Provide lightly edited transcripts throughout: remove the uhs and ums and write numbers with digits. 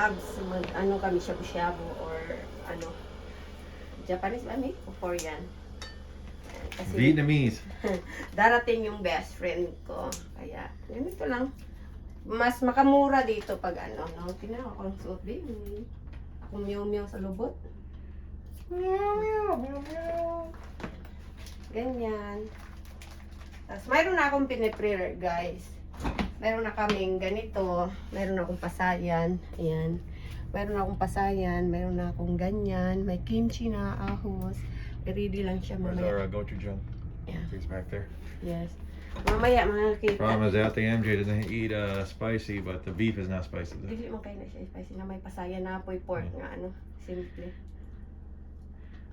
abs, ano kami, shabu-shabu or ano, Japanese ba mi? O Korean. Kasi Vietnamese. darating yung best friend ko. Kaya, ganito lang. Mas makamura dito pag ano, no? Tingnan ako ang suot, baby. Ako meow-meow sa lubot. Meow-meow, meow-meow. Ganyan. Tapos, mayroon na akong piniprepare, guys. Mayroon na kaming ganito. Mayroon na akong pasayan. Ayan. Mayroon na akong pasayan. Mayroon na akong ganyan. May kimchi na, ahos. Ready lang siya Where's mamaya. our gochujang? Yeah. It's back there. Yes. Mamaya, mga kita. Problem is out the MJ doesn't eat spicy, but the beef is not spicy. Though. Dili mo kayo na siya spicy na may pasayan na apoy pork nga ano. Simple.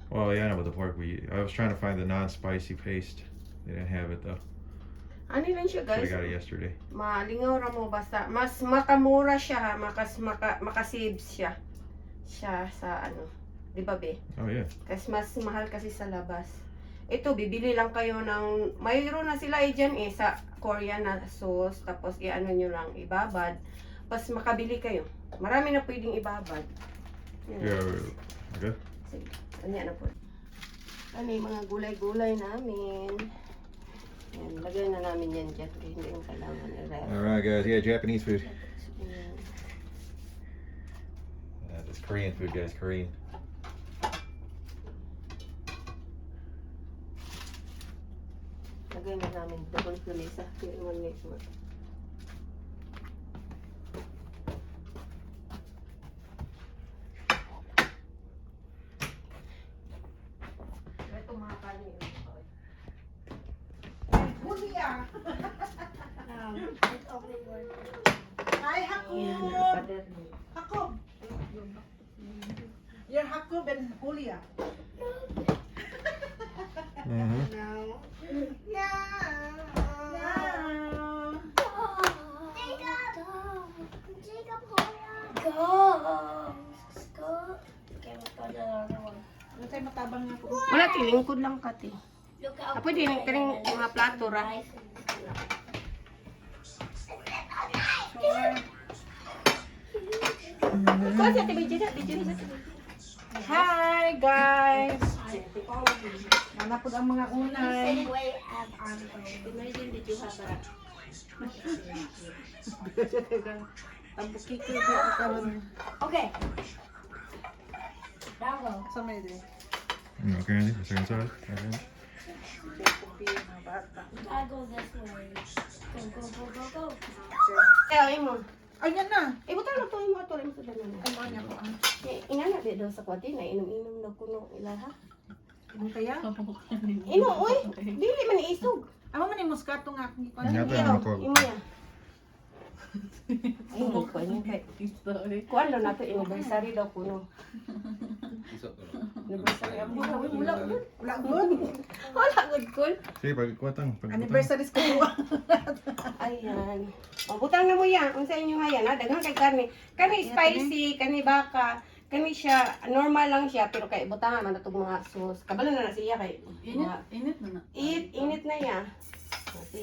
Well, yeah, I know about the pork. I was trying to find the non-spicy paste. They didn't have it though. Ano lang siya, Should guys? have got it yesterday. Malingaw ra mo basta. Mas makamura siya ha. Makasibs siya. Siya sa ano. Di ba, be? Oh yeah. Kasi mas mahal kasi sa labas. Ito, bibili lang kayo ng, mayroon na sila dyan sa Korean na sauce, tapos i-ano nyo lang, ibabad. Pas makabili kayo. Marami na pwedeng ibabad. Yeah. Okay. Sige, kanya na po. Ano yung mga gulay-gulay namin. Yan, lagay na namin yan dyan. Hindi yung kailangan i-ref. All right, guys. Yeah, Japanese food. Yan. This Korean food, guys. Korean. Lagay na namin doon sa mesa. Kaya naman mesa. Ito mga kanin. Julia! Hi, Yan, Hakob! pader. Hakob! You're Hakob and Julia. Mm-hmm. No. Yeah. Ano tayo matabang nga po? Wala, tilingkod lang kati. Apo din, kaning mga plato ra. Ikaw sa TV dyan, Hi, guys! Mana po ang mga unay. Tambuki ko ito ang karoon. Okay. Bravo. Sa may din. Okay, Andy. Is there inside? Okay. Mga bata. I go this way. Go, go. Kaya mo. Ayan na. Ibutan na to yung mga tuloy mo sa danan. Ay, mga niya po. Ingana di daw sa kwati na inom-inom na kuno ila ha. Ano kaya? Ino, oy, dili man isog. Ako man yung muskato nga akong ikaw. Ingatan Iyo, mo ko. imo ya. Ay, hindi ko niya kay. Kuan lang nato anniversary daw kuno. Anniversary ang wala good. Wala good. Wala good kun. Sige, pagkuwatang. Anniversary ko po. Ayan. O, butang na mo yan. Kung sa inyo hayan, ha? Daghang kay karne. Kani spicy, kani baka. Kani siya, normal lang siya, pero kay butangan man itong mga sauce. Kabalo na siya kay. Init na na. Init na yan. Okay.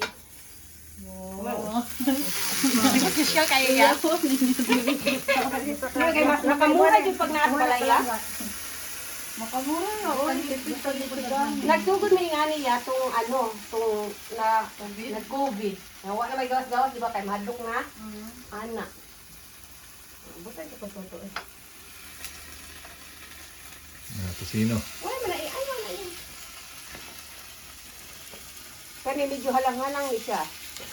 Social kayo yan. Kaya mas nakamura yung pag naasbalaya. Makamura na. Oh, Nagsugod may nga niya itong ano, itong nag-COVID. Nawa na may gawas-gawas, di ba? Kay madok na. Ana. Butang ko to eh. Casino. Wala man na eh. Ay, wala yun. Kani medyo halang-halang ni siya.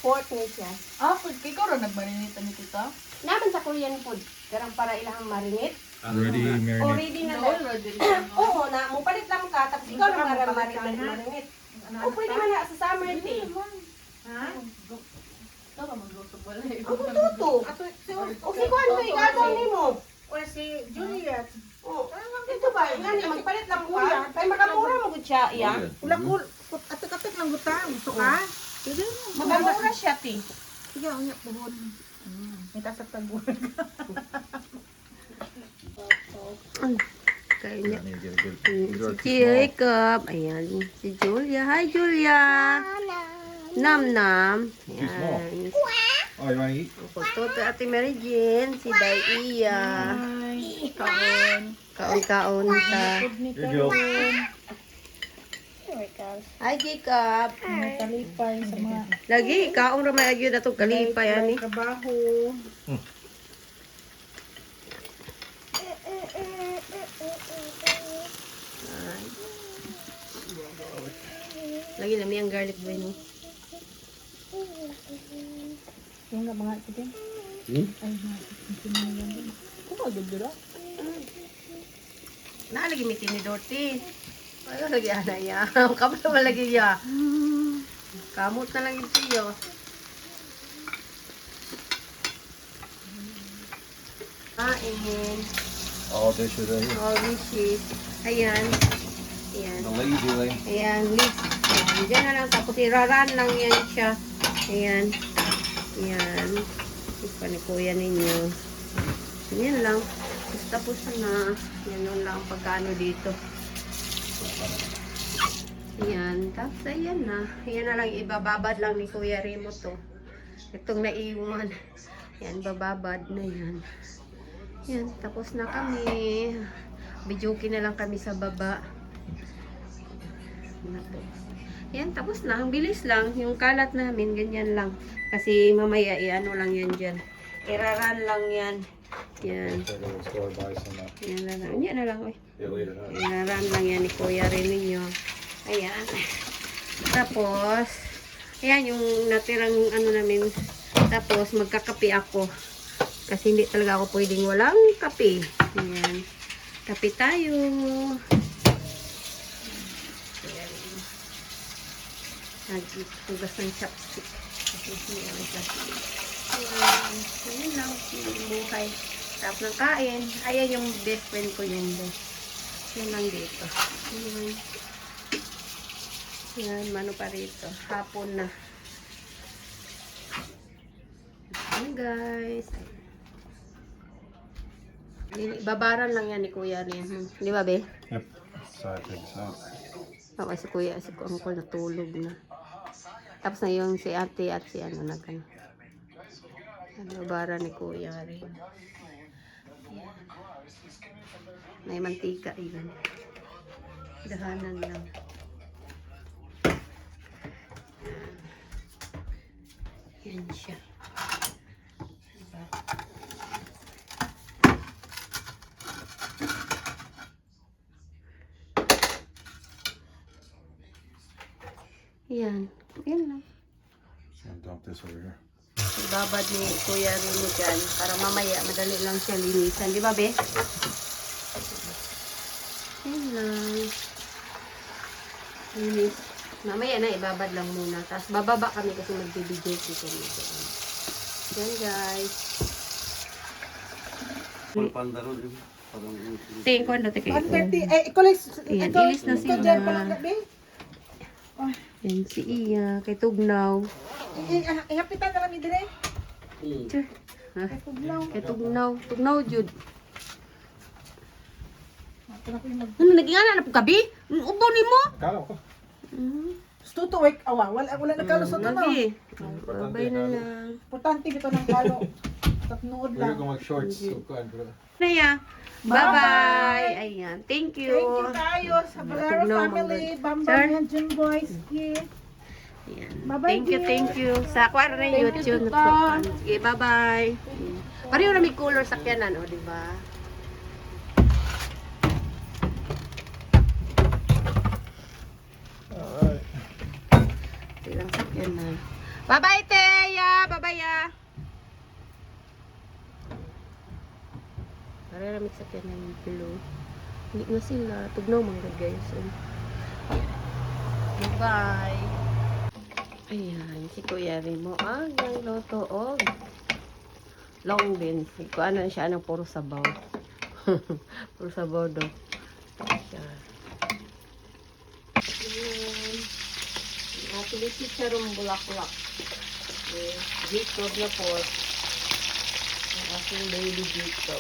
Pork ni siya. food kay ko ron nagmarinita ni tita. Naman sa Korean food. Garang para ilang marinate. Ready, marinade. Already na No, na. ready. Oo, na mupalit lang ka. Tapos ikaw lang marinate. O pwede man na sa summer tea. Ha? Ito ka mag-go sa balay. Ang tuto. O si Juan ko, igagaw ni mo. O si Juliet. O, ito ba? Nga niya, magpalit lang ka. Kaya makamura mo gud siya, iya. Ulak atik-atik lang gutang. Gusto ka? Sige. Makamura siya, ti. Sige, unya buhon. May tasap taguan. Kaya niya. I need to get a good. Si Jacob. Ayan. Si Julia. Hi, Julia. Nam-nam. Too small. Ayan. Oh, you want to eat? Toto Ate Mary Jane, si Day Iya. Ay, kaon. Kaon-kaon ta. Food ni Here you go. kaon. Hi, Jacob. Mga talipay sa mga Lagi, kaong ramay agyo na itong kalipay, ani. trabaho. Lagi na may ang garlic ba ni? Yung nga mga ito din. Ay, mga ito na yan. Kung magdudura. Nalagi may tinidorti. Ay, lagi anaya. Kamot naman lagi ya. Kamot na lang ito yo. Kain. All dishes right here. All dishes. Ayan. Ayan. The lazy way. Ayan, list. Ayan, dyan na lang. Tapos iraran lang yan siya. Ayan. Ayan. Ito ni kuya ninyo. Ayan lang. Tapos na. Yan lang ang pagkano dito. Ayan. Tapos ayan na. Ayan na lang. Ibababad lang ni Kuya Remo to. Itong naiwan. Ayan, bababad na yan. Ayan. Tapos na kami. Bijuki na lang kami sa baba. Yan, tapos na. Ang bilis lang. Yung kalat namin, ganyan lang. Kasi mamaya, ano lang yan dyan. Iraran lang yan. Yan. Yan na lang. Yan na lang, oy. Iraran lang yan ni Kuya rin ninyo. Ayan. Tapos, ayan yung natirang ano namin. Tapos, magkakape ako. Kasi hindi talaga ako pwedeng walang kape. Ayan. Kape tayo. Nagtugas ng chopstick. Ayan lang yung buhay. Tapos ng kain. Ayan yung best friend ko yun. Yan lang dito. Yan, mano pa rito. Hapon na. Ayan guys. Babaran lang yan ni Kuya Rin. Di ba, be? Yep. So I take this out. Oo, si Kuya, si Uncle natulog na. Tapos na yung si ate at si ano na gano'n. Babaran ni Kuya rin. May mantika yun. Dahanan lang. Yan siya. Diba? Yan. Yan lang. So I'll dump this over here. Ibabad ni Kuya Rino dyan para mamaya madali lang siya linisan. Di ba, be? Yan lang. Linis. Mamaya na, ibabad lang muna. Tapos bababa kami kasi magbibigay dito. Yan, guys. Tingin ko ano, tingin ko. 130. Eh, ikulis. Ayan, Ito, ilis na ito sila. dyan pala gabi. Yan si Iya, kay Tugnaw. Ihapitan na lang dire. Sure. Ha? Tugnaw. Kay Tugnaw. Tugnaw, Jud. Ito na ko yung mag... Ano, naging na po gabi? Ubo ni mo? Kala ko. Stuto, wake awa. Wala nagkalusot na. Lagi. Babay na lang. Importante dito ng kalo. Tatnood We're lang. going mag-shorts. So go ahead, bro. Naya. Bye-bye. Ayan. Thank you. Thank you tayo sa Balaro Tugnaw, family. Sir? Bambam yan, June boys. Yeah. Ayan. Bye-bye, Thank you. Sa kwara na YouTube. Sige, bye-bye. Pareho na may color sakyanan, o, diba? Alright. Silang sakyanan. Bye-bye, Teya! Bye-bye, ya! Pareho na may sakyanan yung pilo. Hindi na sila. Tugnaw mga guys. So, bye-bye. Ayan, si Kuya Remo ang nagluto og long beans. Kung ano siya, anong puro sabaw. Puro sabaw do. Ayan. Ayan. Natilipit siya rin bulaklak. Okay. Jacob na po. Ang aking baby Jacob.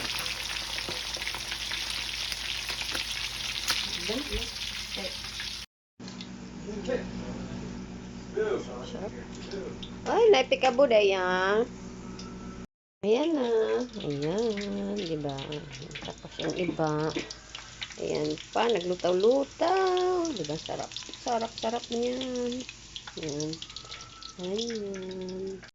Ayan. Okay. Ay, naipikabo da yan. Ayan na. Ayan. Diba? Tapos yung iba. Ayan pa. Naglutaw-lutaw. Diba? Sarap. Sarap niyan. Ayan. Ayan.